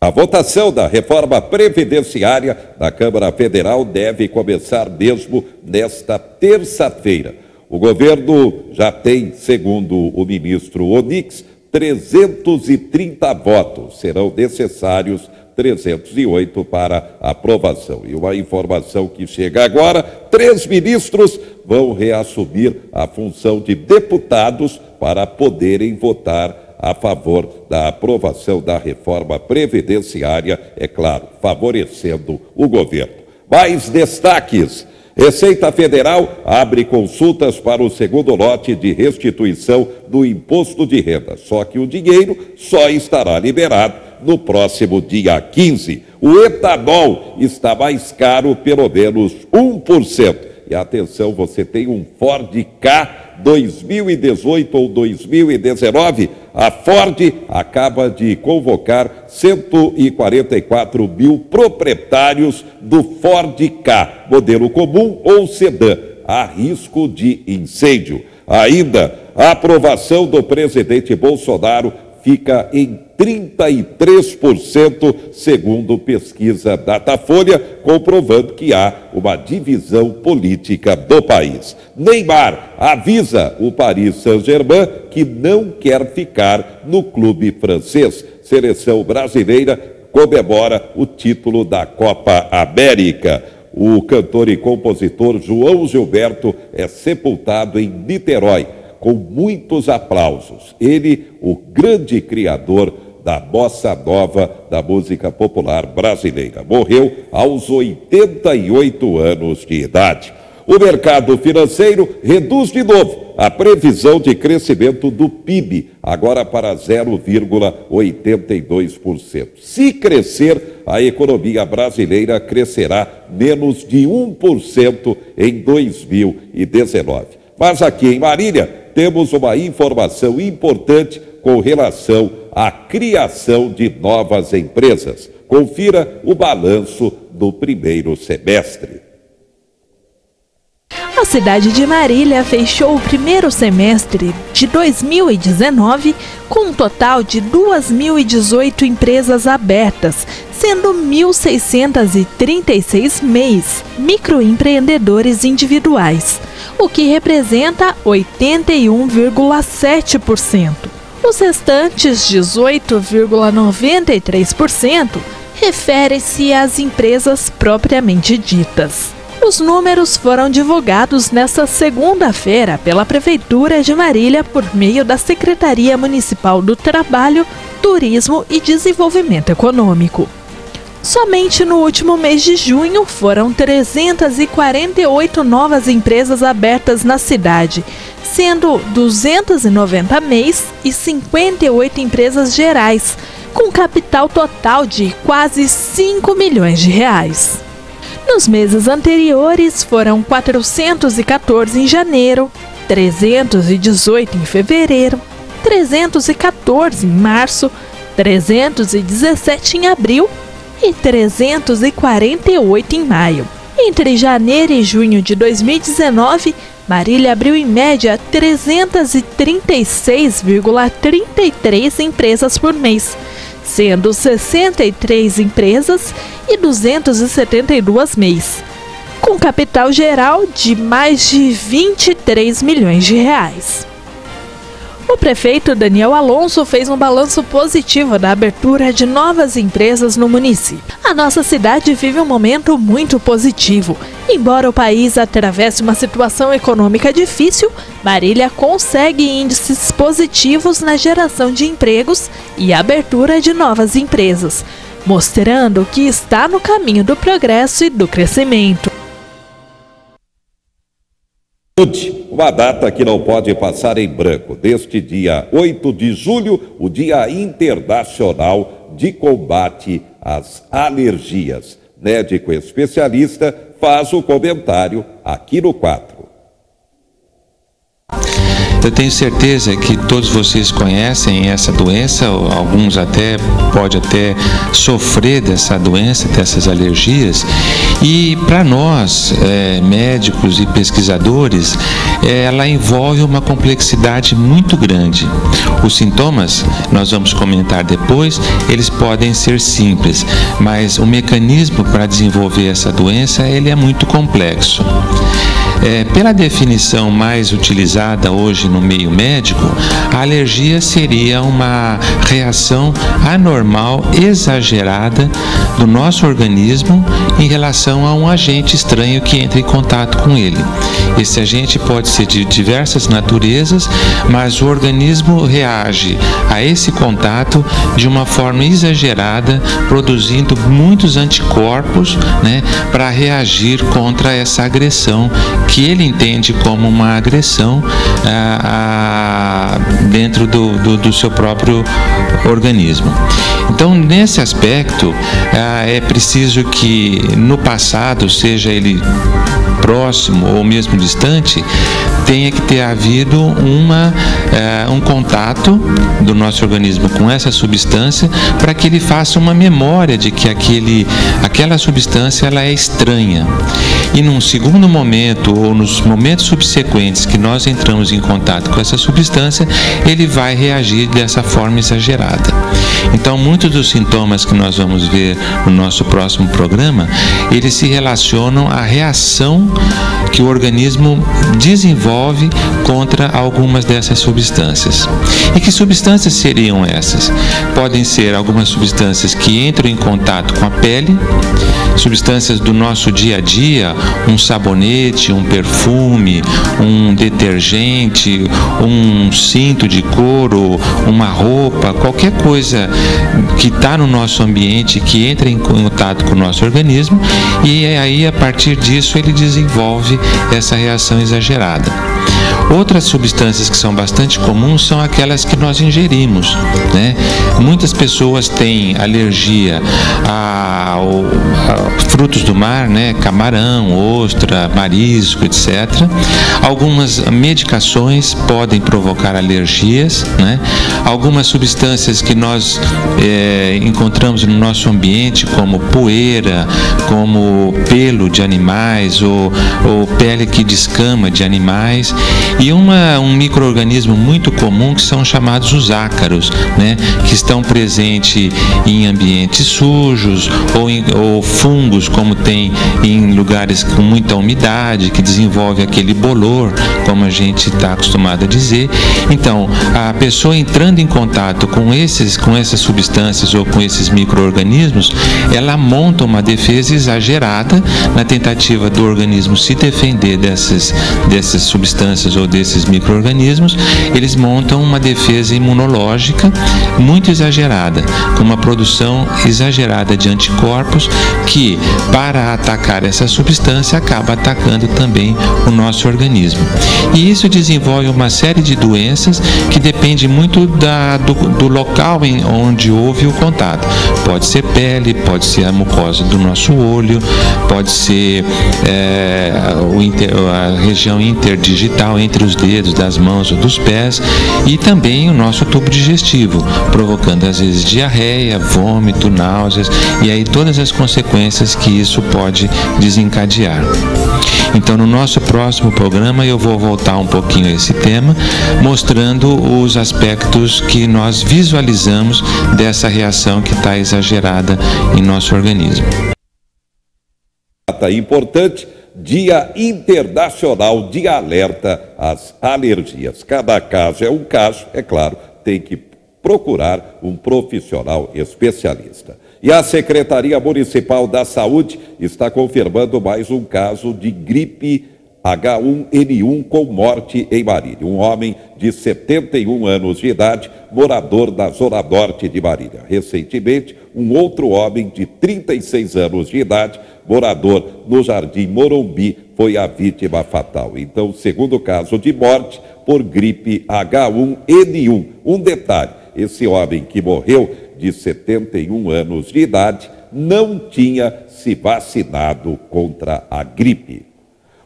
A votação da reforma previdenciária da Câmara Federal deve começar mesmo nesta terça-feira. O governo já tem, segundo o ministro Onix, 330 votos. Serão necessários 308 para aprovação. E uma informação que chega agora: 3 ministros vão reassumir a função de deputados para poderem votar a favor da aprovação da reforma previdenciária, é claro, favorecendo o governo. Mais destaques: Receita Federal abre consultas para o segundo lote de restituição do imposto de renda, só que o dinheiro só estará liberado no próximo dia 15. O etanol está mais caro pelo menos 1%. E atenção, você tem um Ford Ka 2018 ou 2019, a Ford acaba de convocar 144 mil proprietários do Ford Ka, modelo comum ou sedã, a risco de incêndio. Ainda, a aprovação do presidente Bolsonaro fica em 33%, segundo pesquisa Datafolha, comprovando que há uma divisão política do país. Neymar avisa o Paris Saint-Germain que não quer ficar no clube francês. Seleção brasileira comemora o título da Copa América. O cantor e compositor João Gilberto é sepultado em Niterói, com muitos aplausos. Ele, o grande criador da bossa nova, da música popular brasileira. Morreu aos 88 anos de idade. O mercado financeiro reduz de novo a previsão de crescimento do PIB, agora para 0,82%. Se crescer, a economia brasileira crescerá menos de 1% em 2019. Mas aqui em Marília, temos uma informação importante com relação à criação de novas empresas. Confira o balanço do primeiro semestre. A cidade de Marília fechou o primeiro semestre de 2019 com um total de 2.018 empresas abertas, sendo 1.636 MEIs, microempreendedores individuais, o que representa 81,7%. Os restantes 18,93% referem-se às empresas propriamente ditas. Os números foram divulgados nesta segunda-feira pela Prefeitura de Marília por meio da Secretaria Municipal do Trabalho, Turismo e Desenvolvimento Econômico. Somente no último mês de junho foram 348 novas empresas abertas na cidade, sendo 290 MEIs e 58 empresas gerais, com capital total de quase 5 milhões de reais. Nos meses anteriores foram 414 em janeiro, 318 em fevereiro, 314 em março, 317 em abril e 348 em maio. Entre janeiro e junho de 2019, Marília abriu em média 336,33 empresas por mês, sendo 63 empresas e 272 MEIs, com capital geral de mais de 23 milhões de reais. O prefeito Daniel Alonso fez um balanço positivo da abertura de novas empresas no município. A nossa cidade vive um momento muito positivo. Embora o país atravesse uma situação econômica difícil, Marília consegue índices positivos na geração de empregos e abertura de novas empresas, mostrando que está no caminho do progresso e do crescimento. Uma data que não pode passar em branco. Deste dia 8 de julho, o Dia Internacional de Combate às Alergias. Médico especialista faz o comentário aqui no quadro. Eu tenho certeza que todos vocês conhecem essa doença, alguns podem até sofrer dessa doença, dessas alergias. E para nós, médicos e pesquisadores, ela envolve uma complexidade muito grande. Os sintomas, nós vamos comentar depois, eles podem ser simples, mas o mecanismo para desenvolver essa doença, ele é muito complexo. Pela definição mais utilizada hoje no meio médico, a alergia seria uma reação anormal, exagerada do nosso organismo em relação a um agente estranho que entra em contato com ele. Esse agente pode ser de diversas naturezas, mas o organismo reage a esse contato de uma forma exagerada, produzindo muitos anticorpos, para reagir contra essa agressão que ele entende como uma agressão dentro do seu próprio organismo. Então, nesse aspecto, é preciso que no passado, seja ele próximo ou mesmo distante, tenha que ter havido um contato do nosso organismo com essa substância para que ele faça uma memória de que aquela substância ela é estranha. E num segundo momento ou nos momentos subsequentes que nós entramos em contato com essa substância, ele vai reagir dessa forma exagerada. Então, muitos dos sintomas que nós vamos ver no nosso próximo programa, eles se relacionam à reação que o organismo desenvolve contra algumas dessas substâncias. E que substâncias seriam essas? Podem ser algumas substâncias que entram em contato com a pele, substâncias do nosso dia a dia, um sabonete, um perfume, um detergente, um cinto de couro, uma roupa, qualquer coisa que está no nosso ambiente, que entra em contato com o nosso organismo, e aí a partir disso ele desenvolve essa reação exagerada. Outras substâncias que são bastante comuns são aquelas que nós ingerimos, Muitas pessoas têm alergia a frutos do mar, camarão, ostra, marisco, etc. Algumas medicações podem provocar alergias, Algumas substâncias que nós encontramos no nosso ambiente, como poeira, como pelo de animais ou pele que descama de animais, e um micro-organismo muito comum que são chamados os ácaros, que estão presentes em ambientes sujos ou fungos, como tem em lugares com muita umidade, que desenvolve aquele bolor, como a gente está acostumado a dizer. Então, a pessoa entrando em contato com essas substâncias ou com esses micro-organismos, ela monta uma defesa exagerada na tentativa do organismo se defender dessas substâncias ou desses micro-organismos. Eles montam uma defesa imunológica muito exagerada, com uma produção exagerada de anticorpos que, para atacar essa substância, acaba atacando também o nosso organismo. E isso desenvolve uma série de doenças que depende muito do local onde houve o contato. Pode ser pele, pode ser a mucosa do nosso olho, pode ser a região interdigital entre os dedos das mãos ou dos pés, e também o nosso tubo digestivo, provocando às vezes diarreia, vômito, náuseas, e aí todas as consequências que isso pode desencadear. Então, no nosso próximo programa eu vou voltar um pouquinho a esse tema, mostrando os aspectos que nós visualizamos dessa reação que está exagerada em nosso organismo. Data importante, Dia Internacional de Alerta às Alergias. Cada caso é um caso, é claro, tem que procurar um profissional especialista. E a Secretaria Municipal da Saúde está confirmando mais um caso de gripe H1N1 com morte em Marília. Um homem de 71 anos de idade, morador da Zona Norte de Marília. Recentemente, um outro homem de 36 anos de idade, morador no Jardim Morumbi, foi a vítima fatal. Então, o segundo caso de morte por gripe H1N1. Um detalhe, esse homem que morreu, de 71 anos de idade, não tinha se vacinado contra a gripe.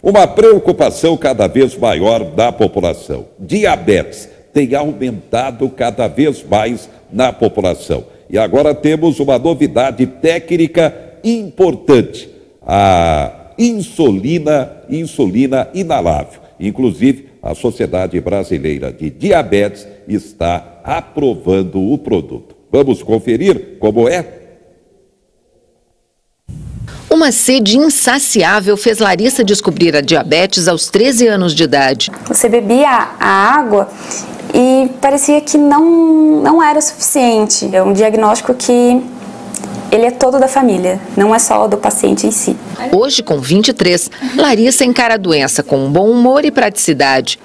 Uma preocupação cada vez maior da população. Diabetes tem aumentado cada vez mais na população. E agora temos uma novidade técnica importante, a insulina inalável. Inclusive, a Sociedade Brasileira de Diabetes está aprovando o produto. Vamos conferir como é? Uma sede insaciável fez Larissa descobrir a diabetes aos 13 anos de idade. Você bebia a água e parecia que não era o suficiente. É um diagnóstico que ele é todo da família, não é só do paciente em si. Hoje, com 23, Larissa encara a doença com bom humor e praticidade.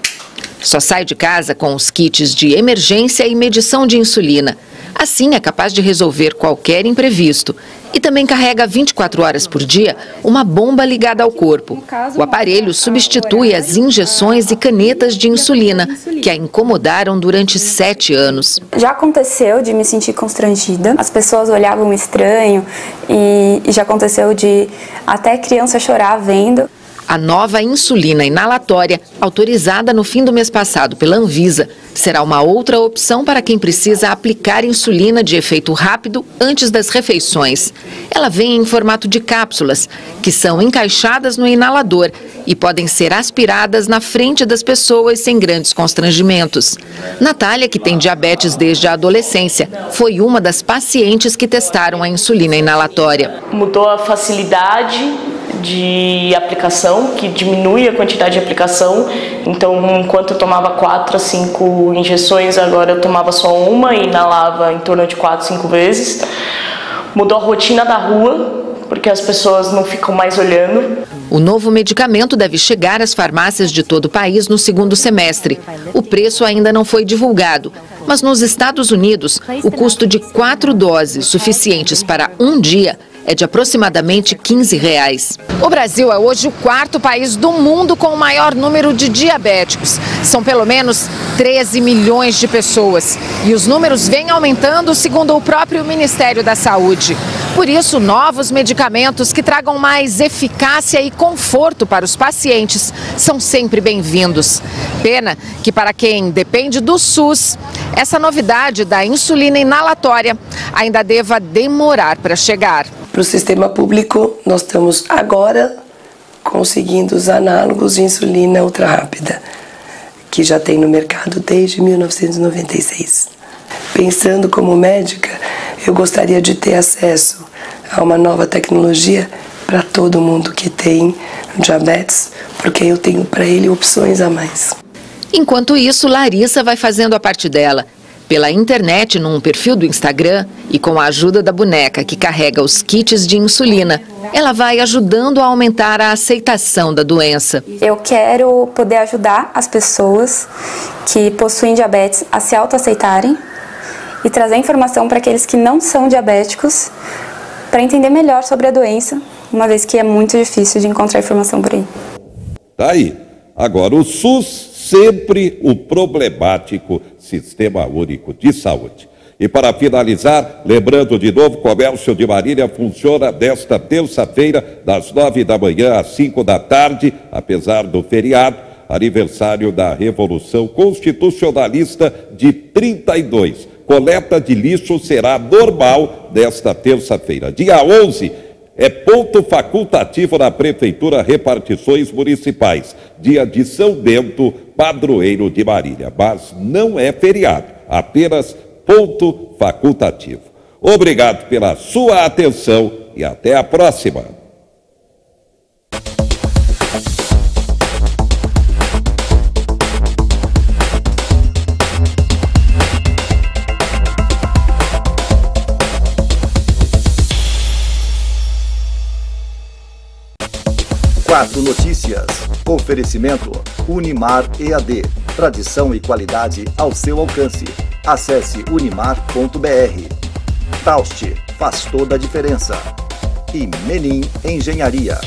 Só sai de casa com os kits de emergência e medição de insulina. Assim, é capaz de resolver qualquer imprevisto. E também carrega 24 horas por dia uma bomba ligada ao corpo. O aparelho substitui as injeções e canetas de insulina, que a incomodaram durante 7 anos. Já aconteceu de me sentir constrangida, as pessoas olhavam estranho e já aconteceu de até criança chorar vendo. A nova insulina inalatória, autorizada no fim do mês passado pela Anvisa, será uma outra opção para quem precisa aplicar insulina de efeito rápido antes das refeições. Ela vem em formato de cápsulas, que são encaixadas no inalador e podem ser aspiradas na frente das pessoas sem grandes constrangimentos. Natália, que tem diabetes desde a adolescência, foi uma das pacientes que testaram a insulina inalatória. Mudou a facilidade de aplicação, que diminui a quantidade de aplicação. Então, enquanto eu tomava 4 a 5 injeções, agora eu tomava só uma e inalava em torno de 4 a 5 vezes. Mudou a rotina da rua, porque as pessoas não ficam mais olhando. O novo medicamento deve chegar às farmácias de todo o país no segundo semestre. O preço ainda não foi divulgado, mas nos Estados Unidos, o custo de 4 doses suficientes para um dia é de aproximadamente R$15. O Brasil é hoje o 4º país do mundo com o maior número de diabéticos. São pelo menos 13 milhões de pessoas. E os números vêm aumentando, segundo o próprio Ministério da Saúde. Por isso, novos medicamentos que tragam mais eficácia e conforto para os pacientes são sempre bem-vindos. Pena que, para quem depende do SUS, essa novidade da insulina inalatória ainda deva demorar para chegar. Para o sistema público, nós estamos agora conseguindo os análogos de insulina ultra rápida, que já tem no mercado desde 1996. Pensando como médica, eu gostaria de ter acesso a uma nova tecnologia para todo mundo que tem diabetes, porque eu tenho para ele opções a mais. Enquanto isso, Larissa vai fazendo a parte dela. Pela internet, num perfil do Instagram e com a ajuda da boneca que carrega os kits de insulina, ela vai ajudando a aumentar a aceitação da doença. Eu quero poder ajudar as pessoas que possuem diabetes a se autoaceitarem e trazer informação para aqueles que não são diabéticos para entender melhor sobre a doença, uma vez que é muito difícil de encontrar informação por aí. Tá aí. Agora, o SUS sempre o problemático Sistema Único de Saúde. E para finalizar, lembrando de novo, o Comércio de Marília funciona desta terça-feira, das 9 da manhã às 5 da tarde, apesar do feriado, aniversário da Revolução Constitucionalista de 32. Coleta de lixo será normal desta terça-feira. Dia 11 é ponto facultativo na Prefeitura, repartições municipais. Dia de São Bento, padroeiro de Marília. Mas não é feriado, apenas ponto facultativo. Obrigado pela sua atenção e até a próxima. Quatro Notícias. Oferecimento Unimar EAD. Tradição e qualidade ao seu alcance. Acesse unimar.br. Taust, faz toda a diferença. E Menin Engenharia.